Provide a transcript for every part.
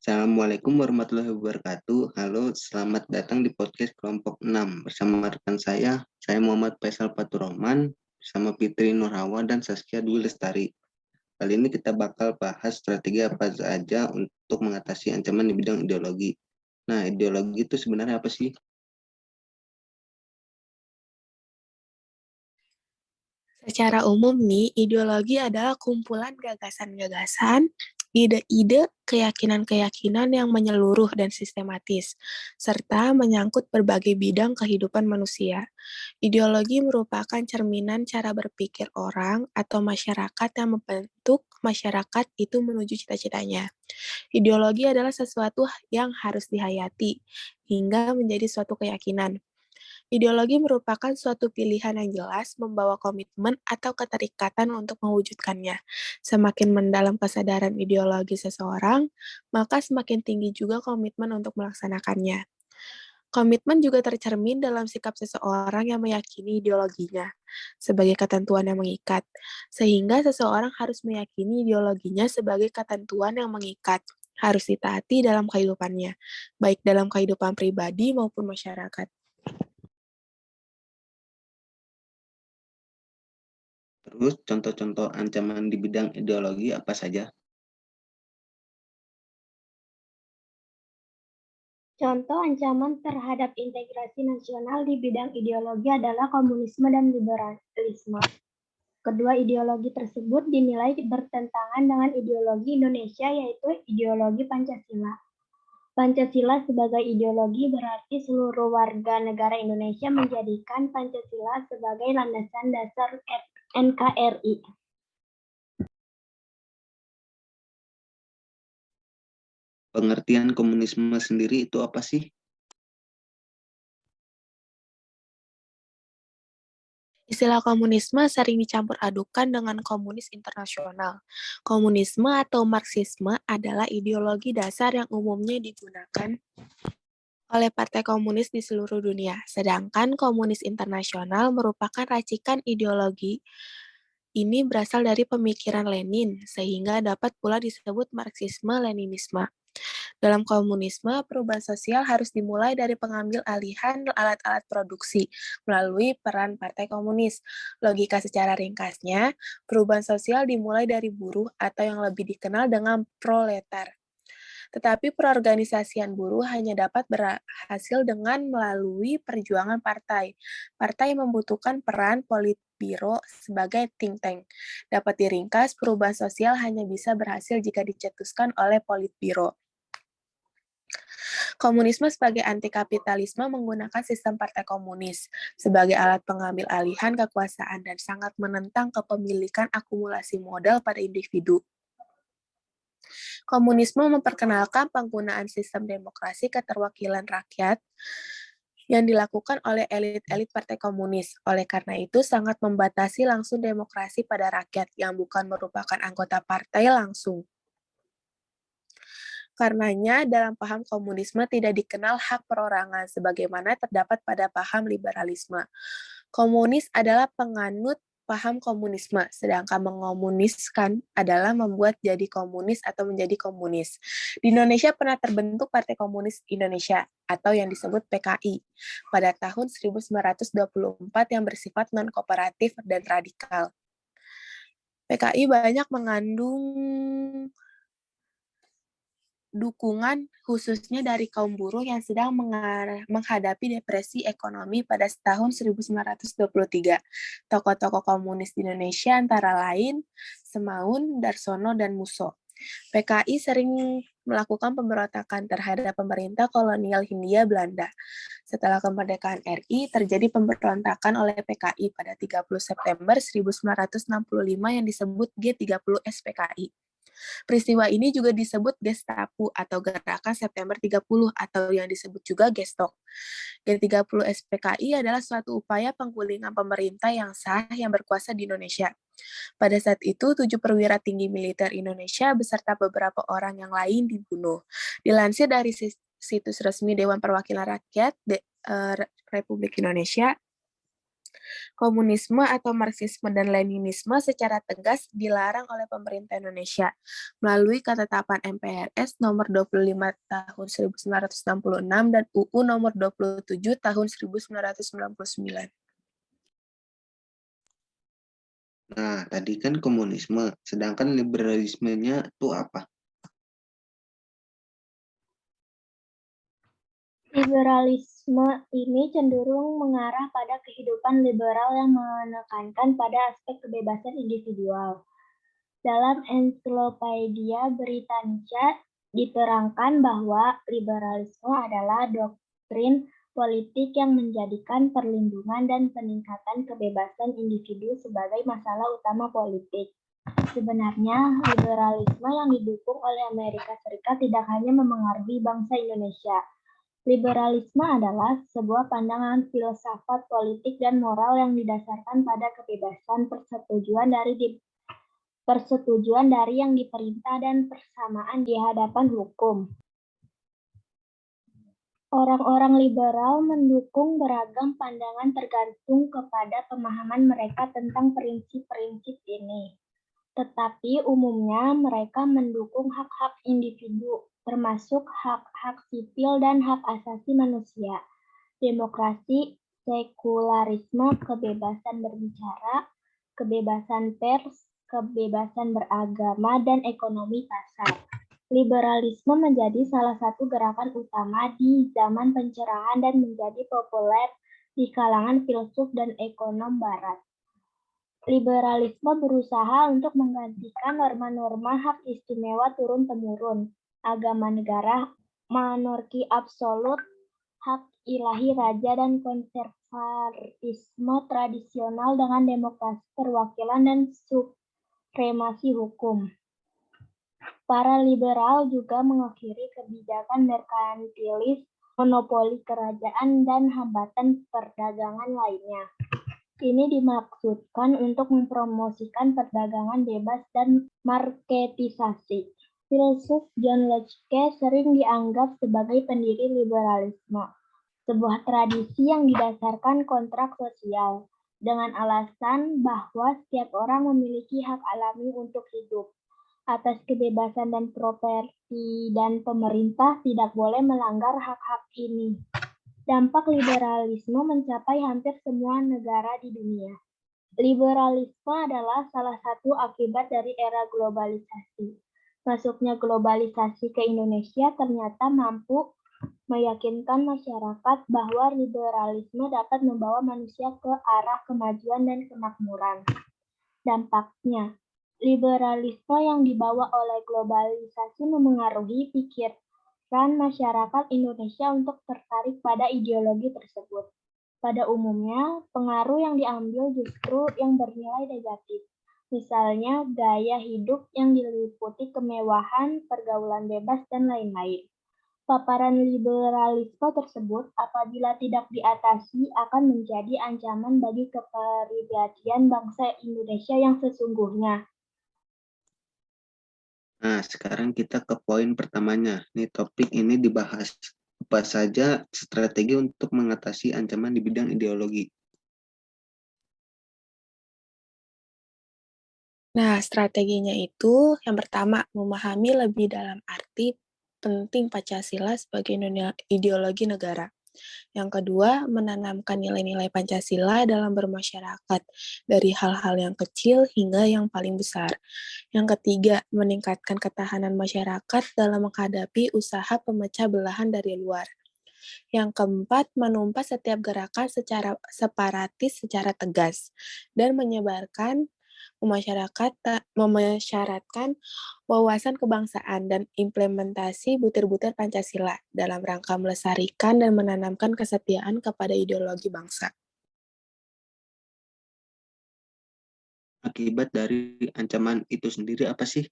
Assalamualaikum warahmatullahi wabarakatuh. Halo, selamat datang di podcast kelompok 6. Bersama rekan saya Muhammad Faisal Faturrahman, bersama Fitri Nurhawa dan Saskia Dwi Lestari. Kali ini kita bakal bahas strategi apa saja untuk mengatasi ancaman di bidang ideologi. Nah, ideologi itu sebenarnya apa sih? Secara umum nih, ideologi adalah kumpulan gagasan-gagasan, ide-ide, keyakinan-keyakinan yang menyeluruh dan sistematis, serta menyangkut berbagai bidang kehidupan manusia. Ideologi merupakan cerminan cara berpikir orang atau masyarakat yang membentuk masyarakat itu menuju cita-citanya. Ideologi adalah sesuatu yang harus dihayati hingga menjadi suatu keyakinan. Ideologi merupakan suatu pilihan yang jelas, membawa komitmen atau keterikatan untuk mewujudkannya. Semakin mendalam kesadaran ideologi seseorang, maka semakin tinggi juga komitmen untuk melaksanakannya. Komitmen juga tercermin dalam sikap seseorang yang meyakini ideologinya sebagai ketentuan yang mengikat, sehingga seseorang harus meyakini ideologinya sebagai ketentuan yang mengikat, harus ditaati dalam kehidupannya, baik dalam kehidupan pribadi maupun masyarakat. Terus contoh-contoh ancaman di bidang ideologi apa saja? Contoh ancaman terhadap integrasi nasional di bidang ideologi adalah komunisme dan liberalisme. Kedua ideologi tersebut dinilai bertentangan dengan ideologi Indonesia, yaitu ideologi Pancasila. Pancasila sebagai ideologi berarti seluruh warga negara Indonesia menjadikan Pancasila sebagai landasan dasar NKRI. Pengertian komunisme sendiri itu apa sih? Istilah komunisme sering dicampur adukan dengan komunis internasional. Komunisme atau Marxisme adalah ideologi dasar yang umumnya digunakan oleh partai komunis di seluruh dunia, sedangkan komunis internasional merupakan racikan ideologi ini berasal dari pemikiran Lenin, sehingga dapat pula disebut Marxisme-Leninisme. Dalam komunisme, perubahan sosial harus dimulai dari pengambil alihan alat-alat produksi melalui peran Partai Komunis. Logika secara ringkasnya, perubahan sosial dimulai dari buruh atau yang lebih dikenal dengan proletar. Tetapi perorganisasian buruh hanya dapat berhasil dengan melalui perjuangan partai. Partai membutuhkan peran politbiro sebagai think tank. Dapat diringkas, perubahan sosial hanya bisa berhasil jika dicetuskan oleh politbiro. Komunisme sebagai anti-kapitalisme menggunakan sistem partai komunis sebagai alat pengambil alihan kekuasaan dan sangat menentang kepemilikan akumulasi modal pada individu. Komunisme memperkenalkan penggunaan sistem demokrasi keterwakilan rakyat yang dilakukan oleh elit-elit partai komunis. Oleh karena itu, sangat membatasi langsung demokrasi pada rakyat yang bukan merupakan anggota partai langsung. Karenanya, dalam paham komunisme tidak dikenal hak perorangan sebagaimana terdapat pada paham liberalisme. Komunis adalah penganut paham komunisme, sedangkan mengomuniskan adalah membuat jadi komunis atau menjadi komunis. Di Indonesia pernah terbentuk Partai Komunis Indonesia atau yang disebut PKI pada tahun 1924 yang bersifat non-kooperatif dan radikal. PKI banyak mengandung dukungan khususnya dari kaum buruh yang sedang menghadapi depresi ekonomi pada tahun 1923. Tokoh-tokoh komunis di Indonesia antara lain Semaun, Darsono, dan Musso. PKI sering melakukan pemberontakan terhadap pemerintah kolonial Hindia Belanda. Setelah kemerdekaan RI, terjadi pemberontakan oleh PKI pada 30 September 1965 yang disebut G30 SPKI. Peristiwa ini juga disebut Gestapo atau Gerakan September 30 atau yang disebut juga Gestok. G30 SPKI adalah suatu upaya penggulingan pemerintah yang sah yang berkuasa di Indonesia. Pada saat itu, 7 perwira tinggi militer Indonesia beserta beberapa orang yang lain dibunuh. Dilansir dari situs resmi Dewan Perwakilan Rakyat Republik Indonesia, Komunisme atau Marxisme dan Leninisme secara tegas dilarang oleh pemerintah Indonesia melalui ketetapan MPRS nomor 25 tahun 1966 dan UU nomor 27 tahun 1999. Nah, tadi kan komunisme, sedangkan liberalismenya itu apa? Liberalisme ini cenderung mengarah pada kehidupan liberal yang menekankan pada aspek kebebasan individual. Dalam Ensiklopedia Britannica diterangkan bahwa liberalisme adalah doktrin politik yang menjadikan perlindungan dan peningkatan kebebasan individu sebagai masalah utama politik. Sebenarnya, liberalisme yang didukung oleh Amerika Serikat tidak hanya memengaruhi bangsa Indonesia. Liberalisme adalah sebuah pandangan filsafat politik dan moral yang didasarkan pada kebebasan persetujuan dari yang diperintah dan persamaan di hadapan hukum. Orang-orang liberal mendukung beragam pandangan tergantung kepada pemahaman mereka tentang prinsip-prinsip ini. Tetapi umumnya mereka mendukung hak-hak individu, termasuk hak-hak sipil dan hak asasi manusia, demokrasi, sekularisme, kebebasan berbicara, kebebasan pers, kebebasan beragama, dan ekonomi pasar. Liberalisme menjadi salah satu gerakan utama di zaman pencerahan dan menjadi populer di kalangan filsuf dan ekonom barat. Liberalisme berusaha untuk menggantikan norma-norma hak istimewa turun-temurun, agama negara, monarki absolut, hak ilahi raja, dan konservatisme tradisional dengan demokrasi perwakilan dan supremasi hukum. Para liberal juga mengakhiri kebijakan merkantilis, monopoli kerajaan, dan hambatan perdagangan lainnya. Ini dimaksudkan untuk mempromosikan perdagangan bebas dan marketisasi. Filsuf John Locke sering dianggap sebagai pendiri liberalisme, sebuah tradisi yang didasarkan kontrak sosial, dengan alasan bahwa setiap orang memiliki hak alami untuk hidup, atas kebebasan dan properti, dan pemerintah tidak boleh melanggar hak-hak ini. Dampak liberalisme mencapai hampir semua negara di dunia. Liberalisme adalah salah satu akibat dari era globalisasi. Masuknya globalisasi ke Indonesia ternyata mampu meyakinkan masyarakat bahwa liberalisme dapat membawa manusia ke arah kemajuan dan kemakmuran. Dampaknya, liberalisme yang dibawa oleh globalisasi memengaruhi pikiran masyarakat Indonesia untuk tertarik pada ideologi tersebut. Pada umumnya, pengaruh yang diambil justru yang bernilai negatif. Misalnya, gaya hidup yang diliputi kemewahan, pergaulan bebas, dan lain-lain. Paparan liberalisme tersebut, apabila tidak diatasi, akan menjadi ancaman bagi kepribadian bangsa Indonesia yang sesungguhnya. Nah, sekarang kita ke poin pertamanya. Nih, topik ini dibahas apa saja strategi untuk mengatasi ancaman di bidang ideologi. Nah, strateginya itu yang pertama, memahami lebih dalam arti penting Pancasila sebagai ideologi negara. Yang kedua, menanamkan nilai-nilai Pancasila dalam bermasyarakat, dari hal-hal yang kecil hingga yang paling besar. Yang ketiga, meningkatkan ketahanan masyarakat dalam menghadapi usaha pemecah belahan dari luar. Yang keempat, menumpas setiap gerakan secara separatis secara tegas, dan memasyaratkan wawasan kebangsaan dan implementasi butir-butir Pancasila dalam rangka melestarikan dan menanamkan kesetiaan kepada ideologi bangsa. Akibat dari ancaman itu sendiri apa sih?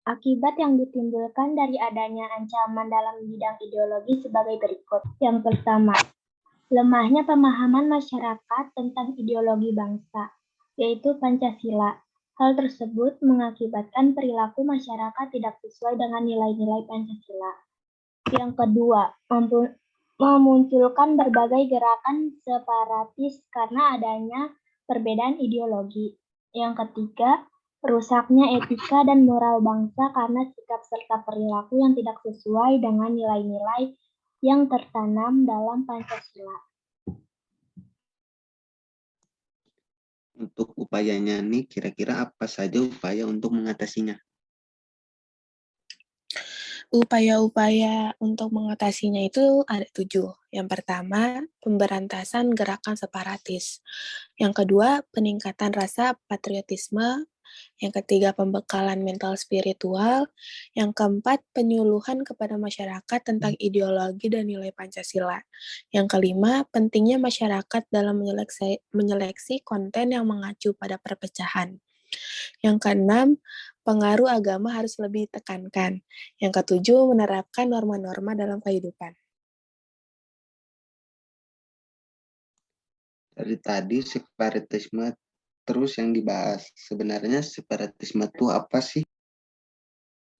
Akibat yang ditimbulkan dari adanya ancaman dalam bidang ideologi sebagai berikut. Yang pertama, lemahnya pemahaman masyarakat tentang ideologi bangsa, yaitu Pancasila. Hal tersebut mengakibatkan perilaku masyarakat tidak sesuai dengan nilai-nilai Pancasila. Yang kedua, memunculkan berbagai gerakan separatis karena adanya perbedaan ideologi. Yang ketiga, rusaknya etika dan moral bangsa karena sikap serta perilaku yang tidak sesuai dengan nilai-nilai yang tertanam dalam Pancasila. Untuk upayanya nih, kira-kira apa saja upaya untuk mengatasinya? Upaya-upaya untuk mengatasinya itu ada 7. Yang pertama, pemberantasan gerakan separatis. Yang kedua, peningkatan rasa patriotisme. Yang ketiga, pembekalan mental spiritual. Yang keempat, penyuluhan kepada masyarakat tentang ideologi dan nilai Pancasila. Yang kelima, pentingnya masyarakat dalam menyeleksi konten yang mengacu pada perpecahan. Yang keenam, pengaruh agama harus lebih ditekankan. Yang ketujuh, menerapkan norma-norma dalam kehidupan. Dari tadi separatisme terus yang dibahas. Sebenarnya separatisme itu apa sih?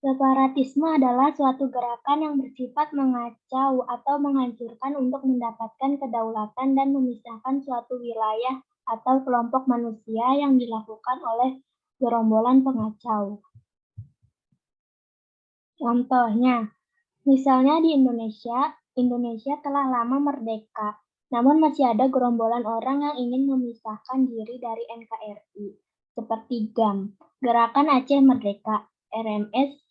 Separatisme adalah suatu gerakan yang bersifat mengacau atau menghancurkan untuk mendapatkan kedaulatan dan memisahkan suatu wilayah atau kelompok manusia yang dilakukan oleh gerombolan pengacau. Contohnya, misalnya di Indonesia telah lama merdeka, namun masih ada gerombolan orang yang ingin memisahkan diri dari NKRI, seperti GAM, Gerakan Aceh Merdeka, RMS,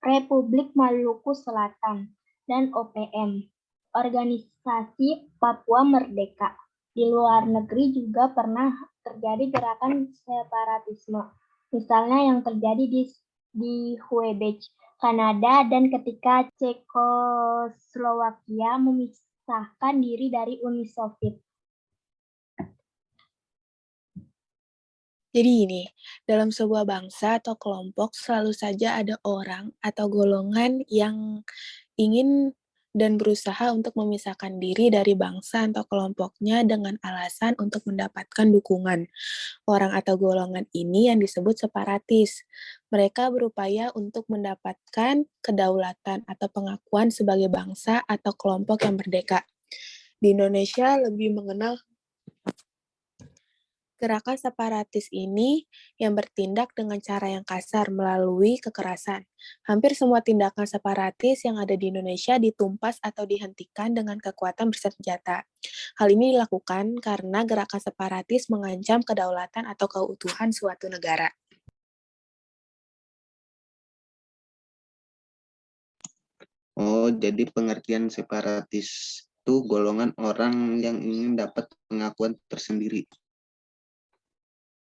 Republik Maluku Selatan, dan OPM, Organisasi Papua Merdeka. Di luar negeri juga pernah terjadi gerakan separatisme, misalnya yang terjadi di Quebec, Kanada, dan ketika Cekoslowakia memisahkan diri dari Uni Soviet. Jadi ini, dalam sebuah bangsa atau kelompok selalu saja ada orang atau golongan yang ingin dan berusaha untuk memisahkan diri dari bangsa atau kelompoknya dengan alasan untuk mendapatkan dukungan. Orang atau golongan ini yang disebut separatis. Mereka berupaya untuk mendapatkan kedaulatan atau pengakuan sebagai bangsa atau kelompok yang merdeka. Di Indonesia lebih mengenal gerakan separatis ini yang bertindak dengan cara yang kasar melalui kekerasan. Hampir semua tindakan separatis yang ada di Indonesia ditumpas atau dihentikan dengan kekuatan bersenjata. Hal ini dilakukan karena gerakan separatis mengancam kedaulatan atau keutuhan suatu negara. Oh, jadi pengertian separatis itu golongan orang yang ingin dapat pengakuan tersendiri.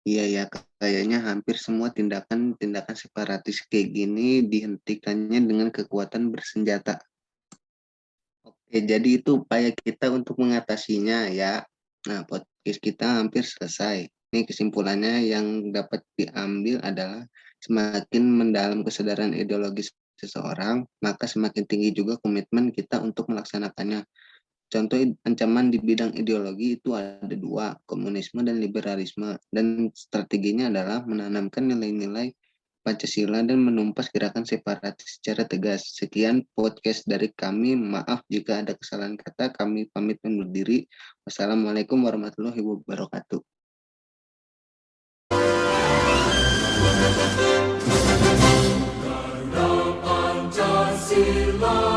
Iya ya, kayaknya hampir semua tindakan separatis kayak gini dihentikannya dengan kekuatan bersenjata. Oke, jadi itu upaya kita untuk mengatasinya ya. Nah, podcast kita hampir selesai. Ini kesimpulannya yang dapat diambil adalah semakin mendalam kesadaran ideologis seseorang, maka semakin tinggi juga komitmen kita untuk melaksanakannya. Contoh ancaman di bidang ideologi itu ada 2, komunisme dan liberalisme. Dan strateginya adalah menanamkan nilai-nilai Pancasila dan menumpas gerakan separatis secara tegas. Sekian podcast dari kami. Maaf jika ada kesalahan kata. Kami pamit undur diri. Wassalamualaikum warahmatullahi wabarakatuh. Garuda Pancasila.